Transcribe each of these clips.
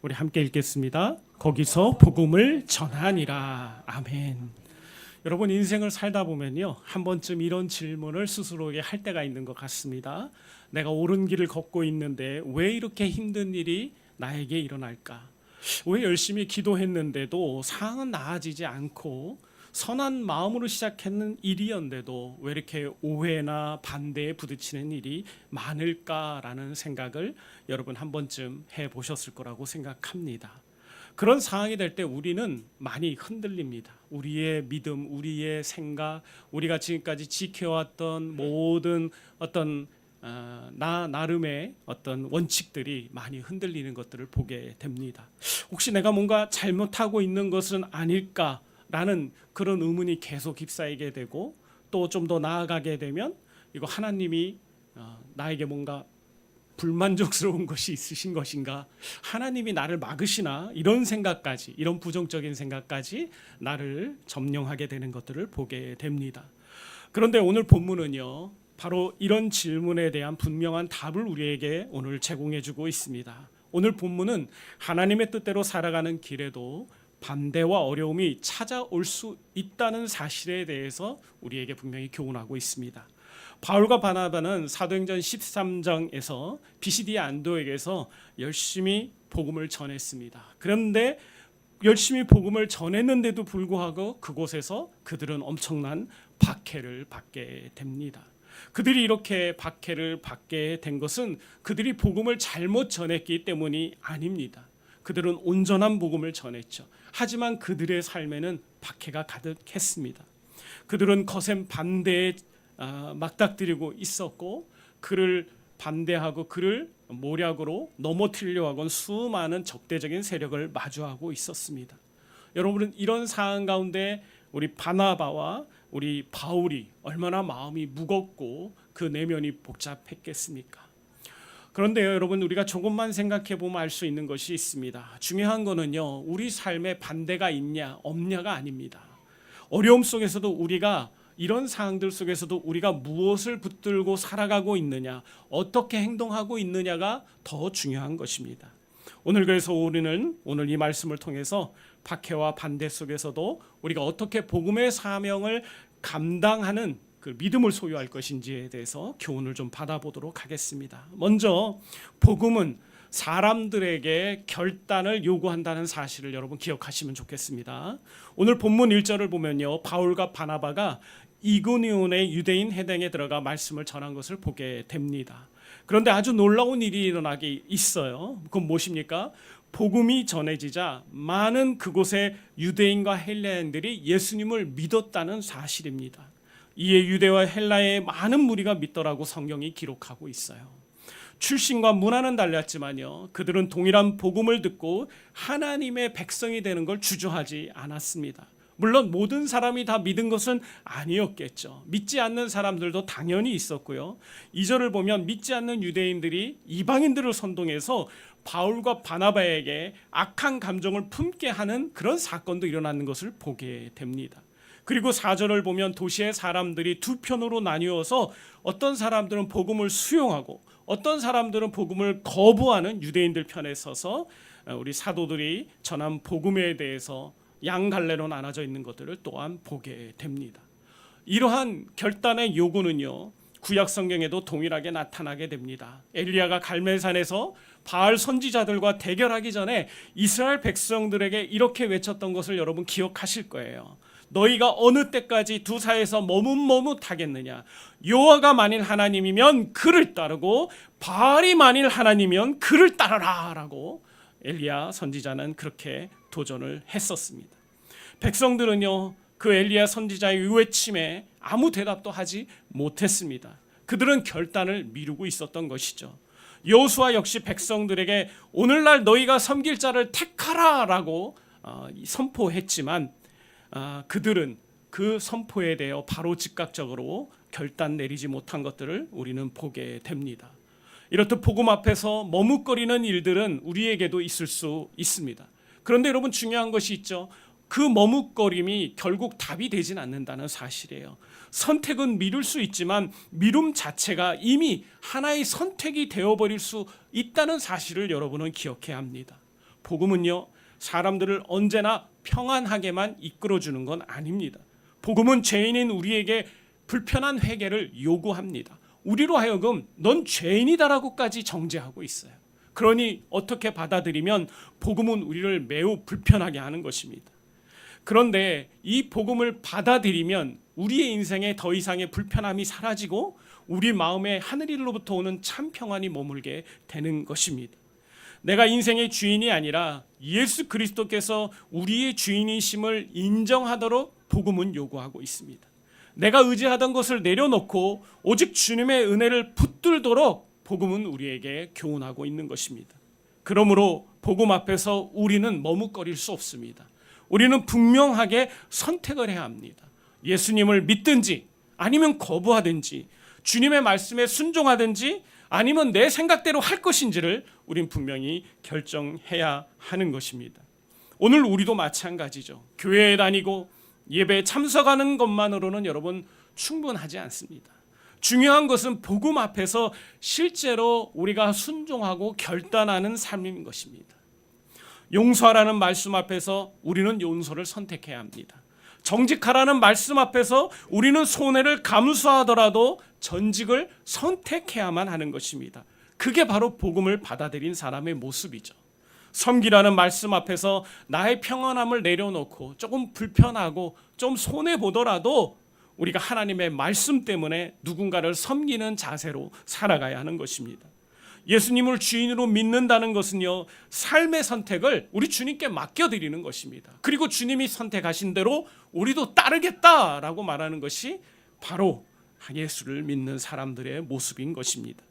우리 함께 읽겠습니다. 거기서 복음을 전하니라. 아멘. 여러분, 인생을 살다 보면요, 한 번쯤 이런 질문을 스스로에게 할 때가 있는 것 같습니다. 내가 옳은 길을 걷고 있는데 왜 이렇게 힘든 일이 나에게 일어날까? 왜 열심히 기도했는데도 상황은 나아지지 않고 선한 마음으로 시작했는 일이었는데도 왜 이렇게 오해나 반대에 부딪히는 일이 많을까라는 생각을 여러분 한 번쯤 해보셨을 거라고 생각합니다. 그런 상황이 될 때 우리는 많이 흔들립니다. 우리의 믿음, 우리의 생각, 우리가 지금까지 지켜왔던 모든 어떤 나 나름의 어떤 원칙들이 많이 흔들리는 것들을 보게 됩니다. 혹시 내가 뭔가 잘못하고 있는 것은 아닐까라는 그런 의문이 계속 휩싸이게 되고, 또 좀 더 나아가게 되면 이거 하나님이 나에게 뭔가 불만족스러운 것이 있으신 것인가, 하나님이 나를 막으시나, 이런 생각까지, 이런 부정적인 생각까지 나를 점령하게 되는 것들을 보게 됩니다. 그런데 오늘 본문은요, 바로 이런 질문에 대한 분명한 답을 우리에게 오늘 제공해 주고 있습니다. 오늘 본문은 하나님의 뜻대로 살아가는 길에도 반대와 어려움이 찾아올 수 있다는 사실에 대해서 우리에게 분명히 교훈하고 있습니다. 바울과 바나바는 사도행전 13장에서 비시디아 안도에게서 열심히 복음을 전했습니다. 그런데 열심히 복음을 전했는데도 불구하고 그곳에서 그들은 엄청난 박해를 받게 됩니다. 그들이 이렇게 박해를 받게 된 것은 그들이 복음을 잘못 전했기 때문이 아닙니다. 그들은 온전한 복음을 전했죠. 하지만 그들의 삶에는 박해가 가득했습니다. 그들은 거센 반대에 맞닥뜨리고 있었고, 그를 반대하고 그를 모략으로 넘어뜨리려고 하던 수많은 적대적인 세력을 마주하고 있었습니다. 여러분은 이런 상황 가운데 우리 바나바와 우리 바울이 얼마나 마음이 무겁고 그 내면이 복잡했겠습니까? 그런데 여러분, 우리가 조금만 생각해 보면 알 수 있는 것이 있습니다. 중요한 거는요, 우리 삶에 반대가 있냐 없냐가 아닙니다. 어려움 속에서도 우리가, 이런 상황들 속에서도 우리가 무엇을 붙들고 살아가고 있느냐, 어떻게 행동하고 있느냐가 더 중요한 것입니다. 그래서 우리는 오늘 이 말씀을 통해서 박해와 반대 속에서도 우리가 어떻게 복음의 사명을 감당하는 그 믿음을 소유할 것인지에 대해서 교훈을 좀 받아보도록 하겠습니다. 먼저 복음은 사람들에게 결단을 요구한다는 사실을 여러분 기억하시면 좋겠습니다. 오늘 본문 1절을 보면요, 바울과 바나바가 이고니온의 유대인 회당에 들어가 말씀을 전한 것을 보게 됩니다. 그런데 아주 놀라운 일이 일어나게 있어요. 그건 무엇입니까? 복음이 전해지자 많은 그곳의 유대인과 헬라인들이 예수님을 믿었다는 사실입니다. 이에 유대와 헬라의 많은 무리가 믿더라고 성경이 기록하고 있어요. 출신과 문화는 달랐지만요, 그들은 동일한 복음을 듣고 하나님의 백성이 되는 걸 주저하지 않았습니다. 물론 모든 사람이 다 믿은 것은 아니었겠죠. 믿지 않는 사람들도 당연히 있었고요. 2절을 보면 믿지 않는 유대인들이 이방인들을 선동해서 바울과 바나바에게 악한 감정을 품게 하는 그런 사건도 일어나는 것을 보게 됩니다. 그리고 4절을 보면 도시의 사람들이 두 편으로 나뉘어서 어떤 사람들은 복음을 수용하고 어떤 사람들은 복음을 거부하는 유대인들 편에 서서 우리 사도들이 전한 복음에 대해서 양갈래로 나눠져 있는 것들을 또한 보게 됩니다. 이러한 결단의 요구는요, 구약 성경에도 동일하게 나타나게 됩니다. 엘리야가 갈멜산에서 바알 선지자들과 대결하기 전에 이스라엘 백성들에게 이렇게 외쳤던 것을 여러분 기억하실 거예요. 너희가 어느 때까지 두 사이에서 머뭇머뭇하겠느냐? 여호와가 만일 하나님이면 그를 따르고 바알이 만일 하나님이면 그를 따르라 라고 엘리야 선지자는 그렇게 도전을 했었습니다. 백성들은요, 그 엘리야 선지자의 외침에 아무 대답도 하지 못했습니다. 그들은 결단을 미루고 있었던 것이죠. 여호수아 역시 백성들에게 오늘날 너희가 섬길 자를 택하라라고 선포했지만 그들은 그 선포에 대해 바로 즉각적으로 결단 내리지 못한 것들을 우리는 보게 됩니다. 이렇듯 복음 앞에서 머뭇거리는 일들은 우리에게도 있을 수 있습니다. 그런데 여러분, 중요한 것이 있죠. 그 머뭇거림이 결국 답이 되진 않는다는 사실이에요. 선택은 미룰 수 있지만 미룸 자체가 이미 하나의 선택이 되어버릴 수 있다는 사실을 여러분은 기억해야 합니다. 복음은요, 사람들을 언제나 평안하게만 이끌어주는 건 아닙니다. 복음은 죄인인 우리에게 불편한 회개를 요구합니다. 우리로 하여금 넌 죄인이다라고까지 정죄하고 있어요. 그러니 어떻게 받아들이면 복음은 우리를 매우 불편하게 하는 것입니다. 그런데 이 복음을 받아들이면 우리의 인생에 더 이상의 불편함이 사라지고 우리 마음에 하늘로부터 오는 참 평안이 머물게 되는 것입니다. 내가 인생의 주인이 아니라 예수 그리스도께서 우리의 주인이심을 인정하도록 복음은 요구하고 있습니다. 내가 의지하던 것을 내려놓고 오직 주님의 은혜를 붙들도록 복음은 우리에게 교훈하고 있는 것입니다. 그러므로 복음 앞에서 우리는 머뭇거릴 수 없습니다. 우리는 분명하게 선택을 해야 합니다. 예수님을 믿든지 아니면 거부하든지 주님의 말씀에 순종하든지 아니면 내 생각대로 할 것인지를 우린 분명히 결정해야 하는 것입니다. 오늘 우리도 마찬가지죠. 교회에 다니고 예배에 참석하는 것만으로는 여러분 충분하지 않습니다. 중요한 것은 복음 앞에서 실제로 우리가 순종하고 결단하는 삶인 것입니다. 용서하라는 말씀 앞에서 우리는 용서를 선택해야 합니다. 정직하라는 말씀 앞에서 우리는 손해를 감수하더라도 전직을 선택해야만 하는 것입니다. 그게 바로 복음을 받아들인 사람의 모습이죠. 섬기라는 말씀 앞에서 나의 평안함을 내려놓고 조금 불편하고 좀 손해보더라도 우리가 하나님의 말씀 때문에 누군가를 섬기는 자세로 살아가야 하는 것입니다. 예수님을 주인으로 믿는다는 것은요, 삶의 선택을 우리 주님께 맡겨드리는 것입니다. 그리고 주님이 선택하신 대로 우리도 따르겠다라고 말하는 것이 바로 예수를 믿는 사람들의 모습인 것입니다.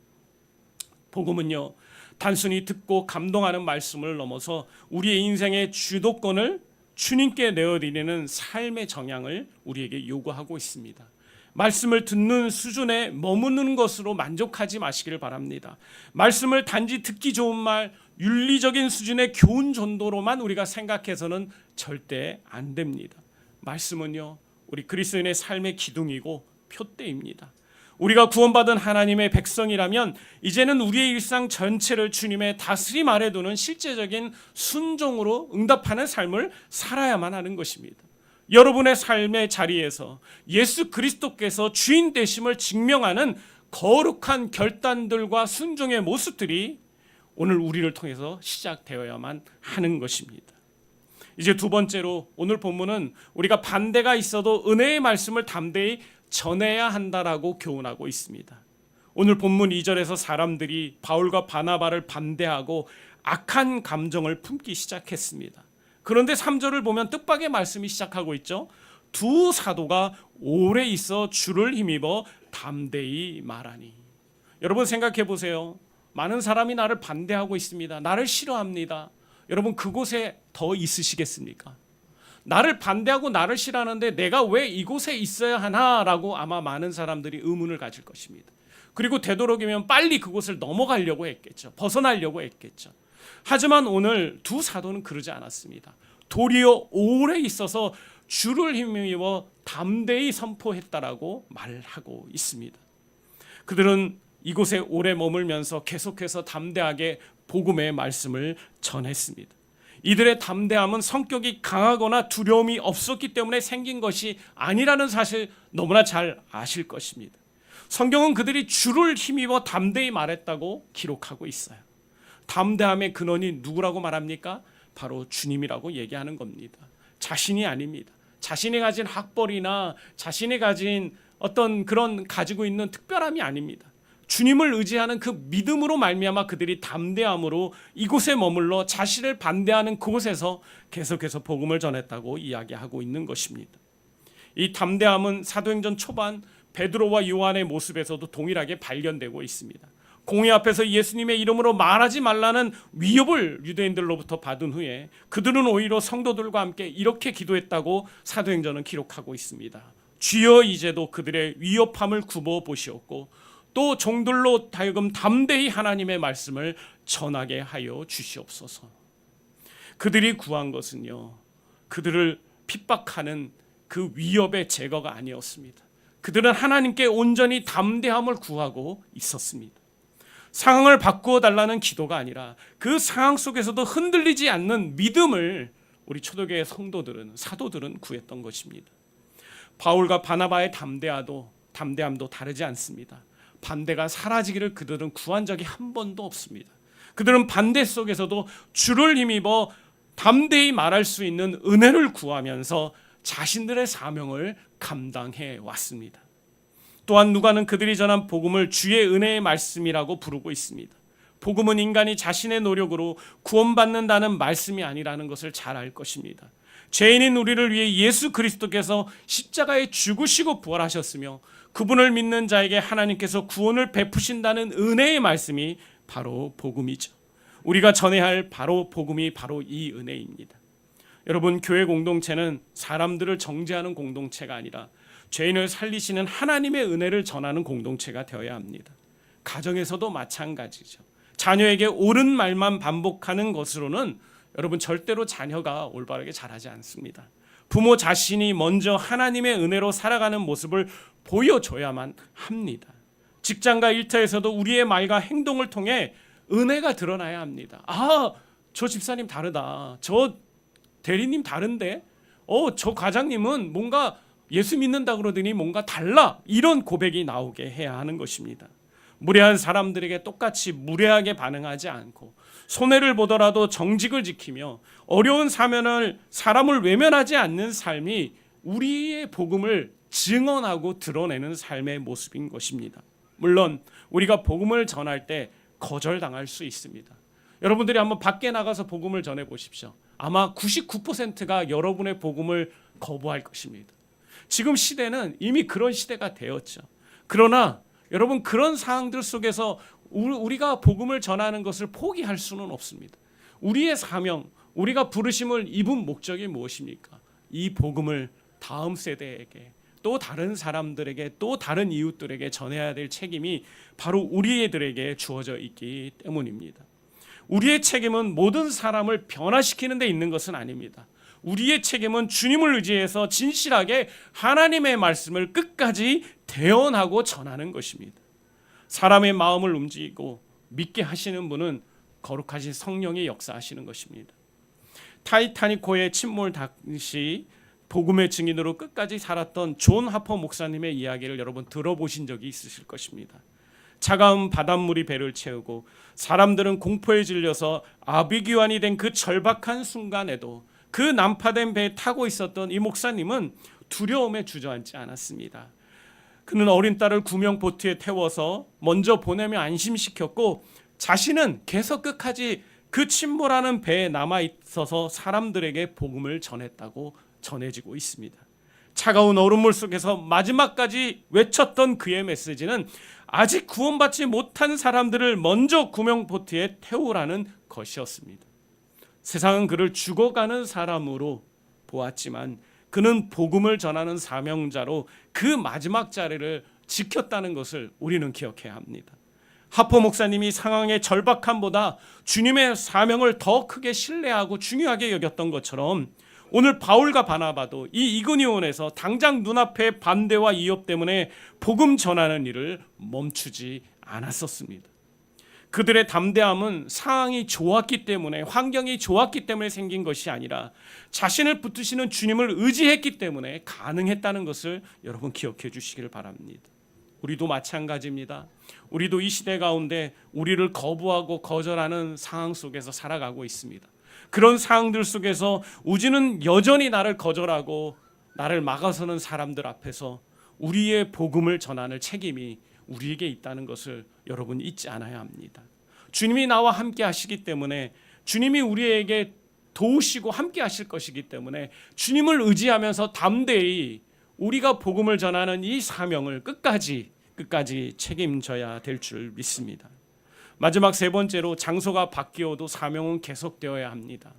복음은요, 단순히 듣고 감동하는 말씀을 넘어서 우리의 인생의 주도권을 주님께 내어드리는 삶의 정향을 우리에게 요구하고 있습니다. 말씀을 듣는 수준에 머무는 것으로 만족하지 마시기를 바랍니다. 말씀을 단지 듣기 좋은 말, 윤리적인 수준의 교훈 정도로만 우리가 생각해서는 절대 안 됩니다. 말씀은요, 우리 그리스도인의 삶의 기둥이고 표대입니다. 우리가 구원받은 하나님의 백성이라면 이제는 우리의 일상 전체를 주님의 다스림 아래 두는 실제적인 순종으로 응답하는 삶을 살아야만 하는 것입니다. 여러분의 삶의 자리에서 예수 그리스도께서 주인 되심을 증명하는 거룩한 결단들과 순종의 모습들이 오늘 우리를 통해서 시작되어야만 하는 것입니다. 이제 두 번째로 오늘 본문은 우리가 반대가 있어도 은혜의 말씀을 담대히 전해야 한다라고 교훈하고 있습니다. 오늘 본문 2절에서 사람들이 바울과 바나바를 반대하고 악한 감정을 품기 시작했습니다. 그런데 3절을 보면 뜻밖의 말씀이 시작하고 있죠. 두 사도가 오래 있어 주를 힘입어 담대히 말하니. 여러분 생각해 보세요. 많은 사람이 나를 반대하고 있습니다. 나를 싫어합니다. 여러분 그곳에 더 있으시겠습니까? 나를 반대하고 나를 싫어하는데 내가 왜 이곳에 있어야 하나라고 아마 많은 사람들이 의문을 가질 것입니다. 그리고 되도록이면 빨리 그곳을 넘어가려고 했겠죠. 벗어나려고 했겠죠. 하지만 오늘 두 사도는 그러지 않았습니다. 도리어 오래 있어서 주를 힘입어 담대히 선포했다라고 말하고 있습니다. 그들은 이곳에 오래 머물면서 계속해서 담대하게 복음의 말씀을 전했습니다. 이들의 담대함은 성격이 강하거나 두려움이 없었기 때문에 생긴 것이 아니라는 사실 너무나 잘 아실 것입니다. 성경은 그들이 주를 힘입어 담대히 말했다고 기록하고 있어요. 담대함의 근원이 누구라고 말합니까? 바로 주님이라고 얘기하는 겁니다. 자신이 아닙니다. 자신이 가진 학벌이나 자신이 가진 어떤 그런 가지고 있는 특별함이 아닙니다. 주님을 의지하는 그 믿음으로 말미암아 그들이 담대함으로 이곳에 머물러 자신을 반대하는 그곳에서 계속해서 복음을 전했다고 이야기하고 있는 것입니다. 이 담대함은 사도행전 초반 베드로와 요한의 모습에서도 동일하게 발견되고 있습니다. 공회 앞에서 예수님의 이름으로 말하지 말라는 위협을 유대인들로부터 받은 후에 그들은 오히려 성도들과 함께 이렇게 기도했다고 사도행전은 기록하고 있습니다. 주여 이제도 그들의 위협함을 굽어 보시옵고 또 종들로 하여금 담대히 하나님의 말씀을 전하게 하여 주시옵소서. 그들이 구한 것은요, 그들을 핍박하는 그 위협의 제거가 아니었습니다. 그들은 하나님께 온전히 담대함을 구하고 있었습니다. 상황을 바꾸어 달라는 기도가 아니라 그 상황 속에서도 흔들리지 않는 믿음을 우리 초대교회 성도들은, 사도들은 구했던 것입니다. 바울과 바나바의 담대함도 다르지 않습니다. 반대가 사라지기를 그들은 구한 적이 한 번도 없습니다. 그들은 반대 속에서도 주를 힘입어 담대히 말할 수 있는 은혜를 구하면서 자신들의 사명을 감당해 왔습니다. 또한 누가는 그들이 전한 복음을 주의 은혜의 말씀이라고 부르고 있습니다. 복음은 인간이 자신의 노력으로 구원받는다는 말씀이 아니라는 것을 잘 알 것입니다. 죄인인 우리를 위해 예수 그리스도께서 십자가에 죽으시고 부활하셨으며 그분을 믿는 자에게 하나님께서 구원을 베푸신다는 은혜의 말씀이 바로 복음이죠. 우리가 전해야 할 복음이 바로 이 은혜입니다. 여러분, 교회 공동체는 사람들을 정죄하는 공동체가 아니라 죄인을 살리시는 하나님의 은혜를 전하는 공동체가 되어야 합니다. 가정에서도 마찬가지죠. 자녀에게 옳은 말만 반복하는 것으로는 여러분 절대로 자녀가 올바르게 자라지 않습니다. 부모 자신이 먼저 하나님의 은혜로 살아가는 모습을 보여줘야만 합니다. 직장과 일터에서도 우리의 말과 행동을 통해 은혜가 드러나야 합니다. 아, 저 집사님 다르다. 저 대리님 다른데? 저 과장님은 뭔가 예수 믿는다 그러더니 뭔가 달라. 이런 고백이 나오게 해야 하는 것입니다. 무례한 사람들에게 똑같이 무례하게 반응하지 않고 손해를 보더라도 정직을 지키며 어려운 사람을 외면하지 않는 삶이 우리의 복음을 증언하고 드러내는 삶의 모습인 것입니다. 물론 우리가 복음을 전할 때 거절당할 수 있습니다. 여러분들이 한번 밖에 나가서 복음을 전해 보십시오. 아마 99%가 여러분의 복음을 거부할 것입니다. 지금 시대는 이미 그런 시대가 되었죠. 그러나 여러분, 그런 상황들 속에서 우리가 복음을 전하는 것을 포기할 수는 없습니다. 우리의 사명, 우리가 부르심을 입은 목적이 무엇입니까? 이 복음을 다음 세대에게, 또 다른 사람들에게, 또 다른 이웃들에게 전해야 될 책임이 바로 우리들에게 주어져 있기 때문입니다. 우리의 책임은 모든 사람을 변화시키는 데 있는 것은 아닙니다. 우리의 책임은 주님을 의지해서 진실하게 하나님의 말씀을 끝까지 대언하고 전하는 것입니다. 사람의 마음을 움직이고 믿게 하시는 분은 거룩하신 성령이 역사하시는 것입니다. 타이타닉호의 침몰 당시 복음의 증인으로 끝까지 살았던 존 하퍼 목사님의 이야기를 여러분 들어보신 적이 있으실 것입니다. 차가운 바닷물이 배를 채우고 사람들은 공포에 질려서 아비규환이 된 그 절박한 순간에도 그 난파된 배에 타고 있었던 이 목사님은 두려움에 주저앉지 않았습니다. 그는 어린 딸을 구명 보트에 태워서 먼저 보내며 안심시켰고 자신은 계속 끝까지 그 침몰하는 배에 남아 있어서 사람들에게 복음을 전했다고 전해지고 있습니다. 차가운 얼음물 속에서 마지막까지 외쳤던 그의 메시지는 아직 구원받지 못한 사람들을 먼저 구명보트에 태우라는 것이었습니다. 세상은 그를 죽어가는 사람으로 보았지만 그는 복음을 전하는 사명자로 그 마지막 자리를 지켰다는 것을 우리는 기억해야 합니다. 하포 목사님이 상황의 절박함보다 주님의 사명을 더 크게 신뢰하고 중요하게 여겼던 것처럼 오늘 바울과 바나바도 이 이고니온에서 당장 눈앞의 반대와 이업 때문에 복음 전하는 일을 멈추지 않았었습니다. 그들의 담대함은 상황이 좋았기 때문에, 환경이 좋았기 때문에 생긴 것이 아니라 자신을 붙드시는 주님을 의지했기 때문에 가능했다는 것을 여러분 기억해 주시기를 바랍니다. 우리도 마찬가지입니다. 우리도 이 시대 가운데 우리를 거부하고 거절하는 상황 속에서 살아가고 있습니다. 그런 상황들 속에서 우주는 여전히 나를 거절하고 나를 막아서는 사람들 앞에서 우리의 복음을 전하는 책임이 우리에게 있다는 것을 여러분 잊지 않아야 합니다. 주님이 나와 함께 하시기 때문에, 주님이 우리에게 도우시고 함께 하실 것이기 때문에 주님을 의지하면서 담대히 우리가 복음을 전하는 이 사명을 끝까지 책임져야 될 줄 믿습니다. 마지막 세 번째로, 장소가 바뀌어도 사명은 계속되어야 합니다.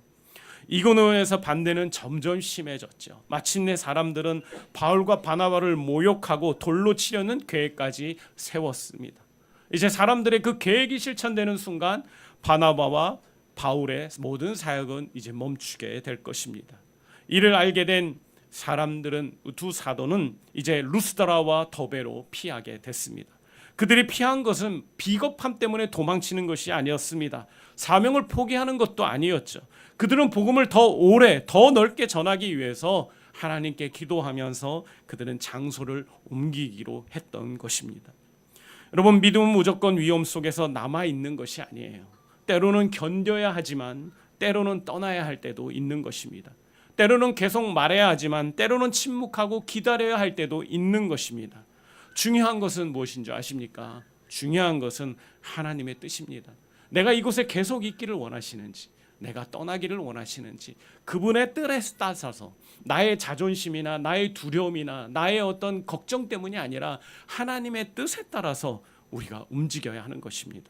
이고니온에서 반대는 점점 심해졌죠. 마침내 사람들은 바울과 바나바를 모욕하고 돌로 치려는 계획까지 세웠습니다. 이제 사람들의 그 계획이 실천되는 순간 바나바와 바울의 모든 사역은 이제 멈추게 될 것입니다. 이를 알게 된 사람들은, 두 사도는 이제 루스드라와 더베로 피하게 됐습니다. 그들이 피한 것은 비겁함 때문에 도망치는 것이 아니었습니다. 사명을 포기하는 것도 아니었죠. 그들은 복음을 더 오래, 더 넓게 전하기 위해서 하나님께 기도하면서 그들은 장소를 옮기기로 했던 것입니다. 여러분, 믿음은 무조건 위험 속에서 남아있는 것이 아니에요. 때로는 견뎌야 하지만 때로는 떠나야 할 때도 있는 것입니다. 때로는 계속 말해야 하지만 때로는 침묵하고 기다려야 할 때도 있는 것입니다. 중요한 것은 무엇인지 아십니까? 중요한 것은 하나님의 뜻입니다. 내가 이곳에 계속 있기를 원하시는지, 내가 떠나기를 원하시는지, 그분의 뜻에 따라서 나의 자존심이나 나의 두려움이나 나의 어떤 걱정 때문이 아니라 하나님의 뜻에 따라서 우리가 움직여야 하는 것입니다.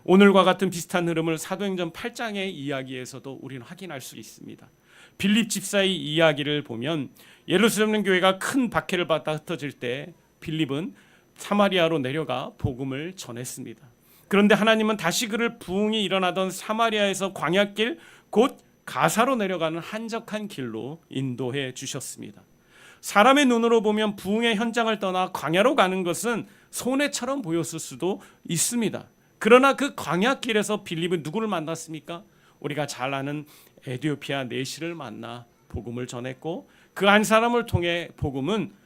오늘과 같은 비슷한 흐름을 사도행전 8장의 이야기에서도 우리는 확인할 수 있습니다. 빌립 집사의 이야기를 보면 예루살렘 교회가 큰 박해를 받아 흩어질 때 빌립은 사마리아로 내려가 복음을 전했습니다. 그런데 하나님은 다시 그를 부흥이 일어나던 사마리아에서 광야길 곧 가사로 내려가는 한적한 길로 인도해 주셨습니다. 사람의 눈으로 보면 부흥의 현장을 떠나 광야로 가는 것은 손해처럼 보였을 수도 있습니다. 그러나 그 광야길에서 빌립은 누구를 만났습니까? 우리가 잘 아는 에티오피아 내시를 만나 복음을 전했고 그 한 사람을 통해 복음은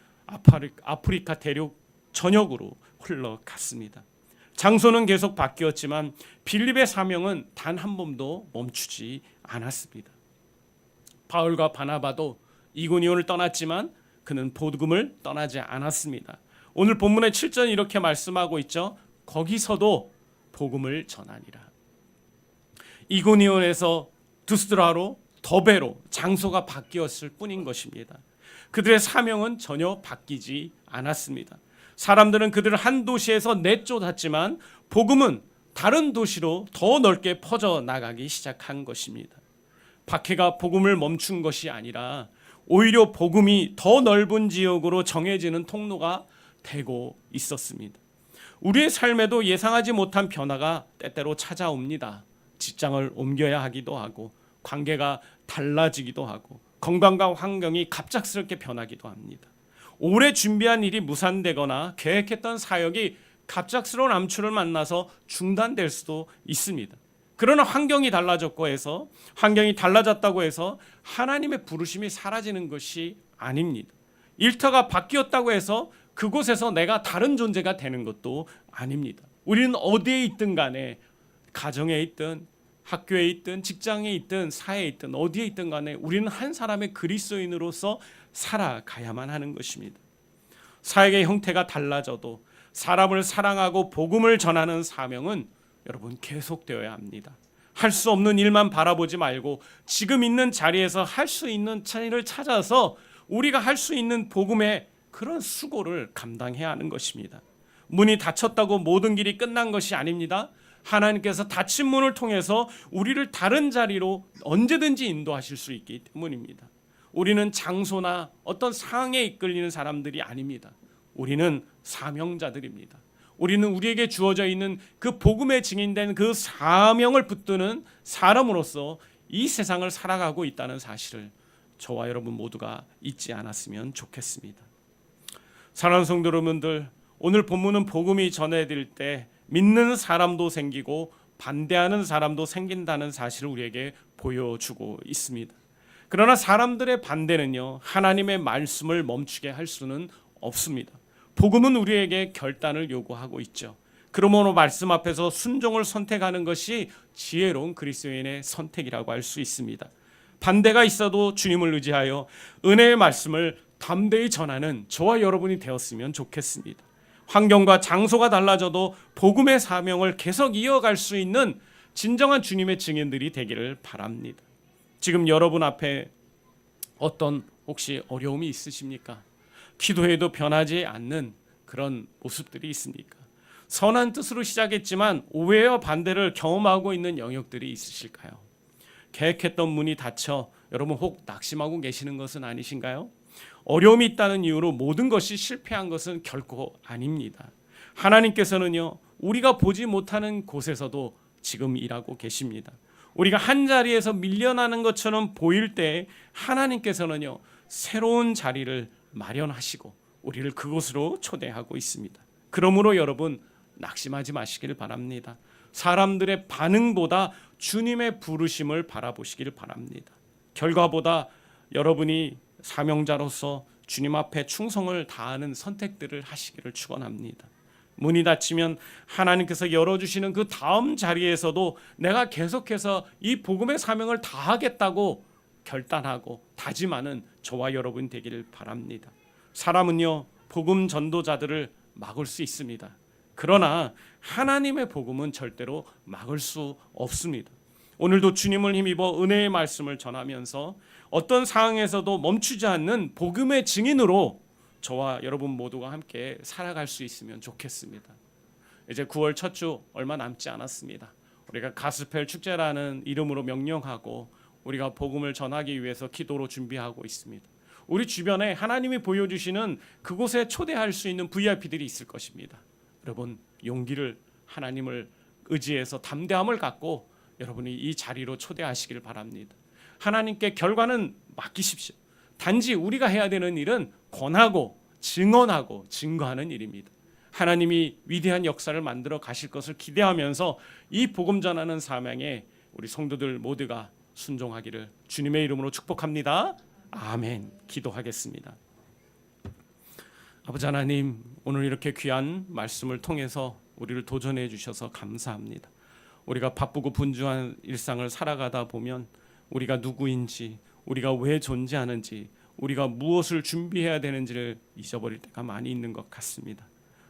아프리카 대륙 전역으로 흘러갔습니다. 장소는 계속 바뀌었지만 빌립의 사명은 단 한 번도 멈추지 않았습니다. 바울과 바나바도 이고니온을 떠났지만 그는 복음을 떠나지 않았습니다. 오늘 본문의 7절은 이렇게 말씀하고 있죠. 거기서도 복음을 전하니라. 이고니온에서 두스드라로 더베로 장소가 바뀌었을 뿐인 것입니다. 그들의 사명은 전혀 바뀌지 않았습니다. 사람들은 그들을 한 도시에서 내쫓았지만 복음은 다른 도시로 더 넓게 퍼져나가기 시작한 것입니다. 박해가 복음을 멈춘 것이 아니라 오히려 복음이 더 넓은 지역으로 정해지는 통로가 되고 있었습니다. 우리의 삶에도 예상하지 못한 변화가 때때로 찾아옵니다. 직장을 옮겨야 하기도 하고 관계가 달라지기도 하고 건강과 환경이 갑작스럽게 변하기도 합니다. 오래 준비한 일이 무산되거나 계획했던 사역이 갑작스러운 암초를 만나서 중단될 수도 있습니다. 그러나 환경이 달라졌다고 해서 하나님의 부르심이 사라지는 것이 아닙니다. 일터가 바뀌었다고 해서 그곳에서 내가 다른 존재가 되는 것도 아닙니다. 우리는 어디에 있든 간에 가정에 있든 학교에 있든 직장에 있든 사회에 있든 어디에 있든 간에 우리는 한 사람의 그리스도인으로서 살아가야만 하는 것입니다. 사역의 형태가 달라져도 사람을 사랑하고 복음을 전하는 사명은 여러분 계속되어야 합니다. 할 수 없는 일만 바라보지 말고 지금 있는 자리에서 할 수 있는 일을 찾아서 우리가 할 수 있는 복음의 그런 수고를 감당해야 하는 것입니다. 문이 닫혔다고 모든 길이 끝난 것이 아닙니다. 하나님께서 닫힌 문을 통해서 우리를 다른 자리로 언제든지 인도하실 수 있기 때문입니다. 우리는 장소나 어떤 상황에 이끌리는 사람들이 아닙니다. 우리는 사명자들입니다. 우리는 우리에게 주어져 있는 그 복음에 증인된 그 사명을 붙드는 사람으로서 이 세상을 살아가고 있다는 사실을 저와 여러분 모두가 잊지 않았으면 좋겠습니다. 사랑하는 성도 여러분들, 오늘 본문은 복음이 전해질 때 믿는 사람도 생기고 반대하는 사람도 생긴다는 사실을 우리에게 보여주고 있습니다. 그러나 사람들의 반대는요, 하나님의 말씀을 멈추게 할 수는 없습니다. 복음은 우리에게 결단을 요구하고 있죠. 그러므로 말씀 앞에서 순종을 선택하는 것이 지혜로운 그리스도인의 선택이라고 할 수 있습니다. 반대가 있어도 주님을 의지하여 은혜의 말씀을 담대히 전하는 저와 여러분이 되었으면 좋겠습니다. 환경과 장소가 달라져도 복음의 사명을 계속 이어갈 수 있는 진정한 주님의 증인들이 되기를 바랍니다. 지금 여러분 앞에 어떤 혹시 어려움이 있으십니까? 기도해도 변하지 않는 그런 모습들이 있습니까? 선한 뜻으로 시작했지만 오해와 반대를 경험하고 있는 영역들이 있으실까요? 계획했던 문이 닫혀 여러분 혹 낙심하고 계시는 것은 아니신가요? 어려움이 있다는 이유로 모든 것이 실패한 것은 결코 아닙니다. 하나님께서는요, 우리가 보지 못하는 곳에서도 지금 일하고 계십니다. 우리가 한 자리에서 밀려나는 것처럼 보일 때 하나님께서는요, 새로운 자리를 마련하시고 우리를 그곳으로 초대하고 있습니다. 그러므로 여러분 낙심하지 마시길 바랍니다. 사람들의 반응보다 주님의 부르심을 바라보시길 바랍니다. 결과보다 여러분이 사명자로서 주님 앞에 충성을 다하는 선택들을 하시기를 축원합니다. 문이 닫히면 하나님께서 열어주시는 그 다음 자리에서도 내가 계속해서 이 복음의 사명을 다하겠다고 결단하고 다짐하는 저와 여러분 되기를 바랍니다. 사람은요, 복음 전도자들을 막을 수 있습니다. 그러나 하나님의 복음은 절대로 막을 수 없습니다. 오늘도 주님을 힘입어 은혜의 말씀을 전하면서 어떤 상황에서도 멈추지 않는 복음의 증인으로 저와 여러분 모두가 함께 살아갈 수 있으면 좋겠습니다. 이제 9월 첫 주 얼마 남지 않았습니다. 우리가 가스펠 축제라는 이름으로 명령하고 우리가 복음을 전하기 위해서 기도로 준비하고 있습니다. 우리 주변에 하나님이 보여주시는 그곳에 초대할 수 있는 VIP들이 있을 것입니다. 여러분 용기를 하나님을 의지해서 담대함을 갖고 여러분이 이 자리로 초대하시길 바랍니다. 하나님께 결과는 맡기십시오. 단지 우리가 해야 되는 일은 권하고 증언하고 증거하는 일입니다. 하나님이 위대한 역사를 만들어 가실 것을 기대하면서 이 복음 전하는 사명에 우리 성도들 모두가 순종하기를 주님의 이름으로 축복합니다. 아멘. 기도하겠습니다. 아버지 하나님, 오늘 이렇게 귀한 말씀을 통해서 우리를 도전해 주셔서 감사합니다. 우리가 바쁘고 분주한 일상을 살아가다 보면 우리가 누구인지, 우리가 왜 존재하는지, 우리가 무엇을 준비해야 되는지를 잊어버릴 때가 많이 있는 것 같습니다.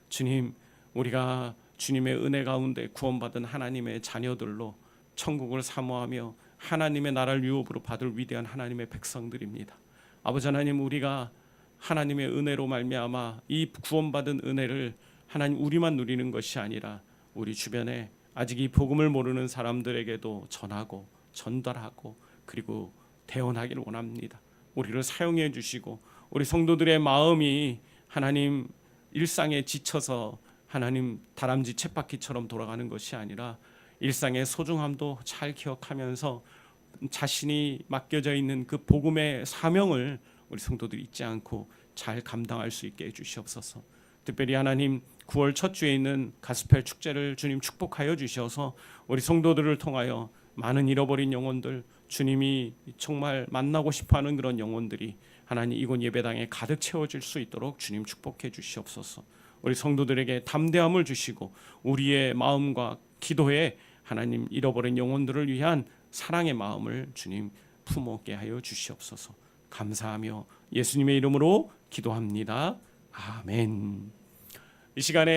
주님, 우리가 주님의 은혜 가운데 구원받은 하나님의 자녀들로 천국을 사모하며 하나님의 나라를 유업으로 받을 위대한 하나님의 백성들입니다. 아버지 하나님, 우리가 하나님의 은혜로 말미암아 이 구원받은 은혜를 하나님 우리만 누리는 것이 아니라 우리 주변에 아직 이 복음을 모르는 사람들에게도 전하고 전달하고 그리고 대언하기를 원합니다. 우리를 사용해 주시고 우리 성도들의 마음이 하나님 일상에 지쳐서 하나님 다람쥐 쳇바퀴처럼 돌아가는 것이 아니라 일상의 소중함도 잘 기억하면서 자신이 맡겨져 있는 그 복음의 사명을 우리 성도들이 잊지 않고 잘 감당할 수 있게 해주시옵소서. 특별히 하나님 9월 첫 주에 있는 가스펠 축제를 주님 축복하여 주셔서 우리 성도들을 통하여 많은 잃어버린 영혼들, 주님이 정말 만나고 싶어하는 그런 영혼들이 하나님 이곳 예배당에 가득 채워질 수 있도록 주님 축복해 주시옵소서. 우리 성도들에게 담대함을 주시고 우리의 마음과 기도에 하나님 잃어버린 영혼들을 위한 사랑의 마음을 주님 품었게 하여 주시옵소서. 감사하며 예수님의 이름으로 기도합니다. 아멘. 이 시간에